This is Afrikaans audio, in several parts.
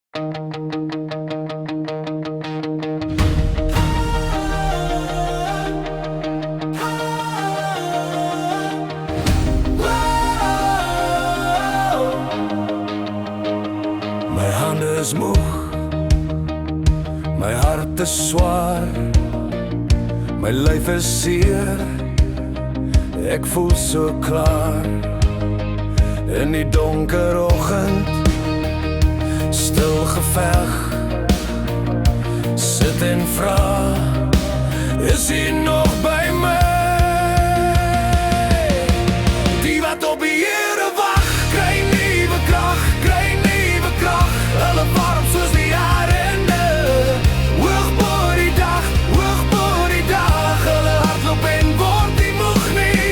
My hande is moeg, my hart is swaar, my lyf is seer, ek voel so klaar. In die donker oggend, stil geveg, sit en vra, is hy nog by my? Die wat op die Here wag, kry nuwe krag, kry nuwe krag. Hulle warm soos die arende, hoog bo die dag, hoog bo die dag. Hulle hardloop en word nie moeg nie,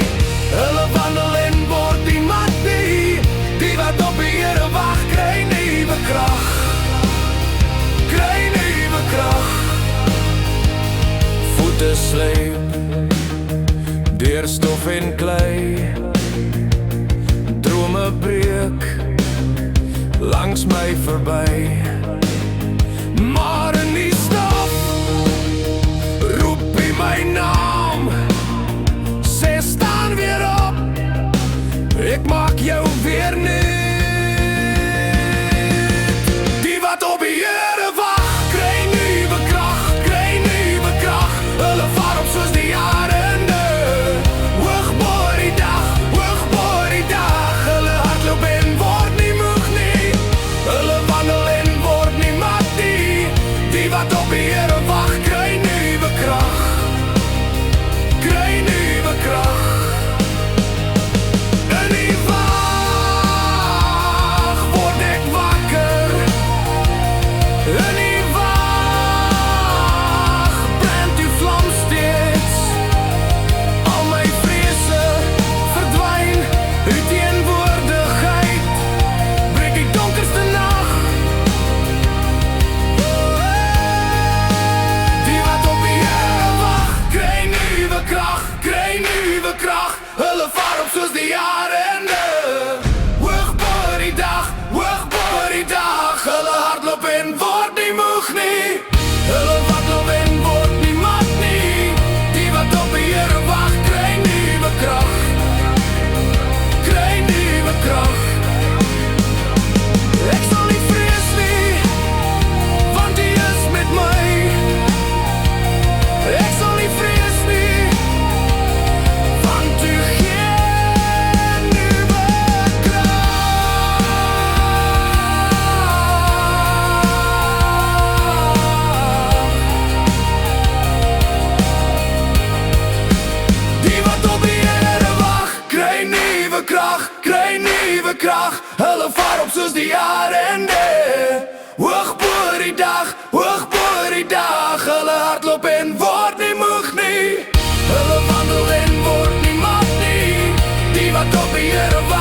hulle wandel en word nie mat nie. Die wat op die Here wag, kry nuwe krag, kry nuwe krag. Voete sleep deur stof en klei, drome breek langs my verby. Maar in die stad roep hy my naam, sê staan weer op, ek maak jou weer nuut. Die wat op die Here wag, kry nuwe krag, kry nuwe krag. Hulle vaar op soos die arende, hoog bo die dag, hoog bo die dag. Hulle hardloop en word nie moeg nie, hulle wandel en word nie mat nie. Die wat op die Here wag, kry nuwe krag, kry nuwe krag. In die wag word ek wakker, in die wag brandt die vlam steeds. Al my vrese verdwyn uit teenwoordigheid, breek die donkerste nag. Die wat op die Here wag, kry nuwe krag, kry nuwe krag. Hulle vaar op soos die arende, hoog bo die dag, hoog bo die dag. Hulle hardloop en word nie moeg nie, hulle wandel en word nie mat nie. Die wat op die Here wag, kry nuwe krag, kry nuwe krag. Ek sal nie vrees nie, want hy is met my. Ek sal nie vrees nie, want u gee nuwe krag. Die wat op die Here wag, kry nuwe krag, kry nuwe krag. Hulle vaar op soos die arende, hoog bo die dag, hoog bo die dag. Hulle hardloop en word nie moeg nie, hulle wandel en word nie mat nie. Die wat op die Here wag,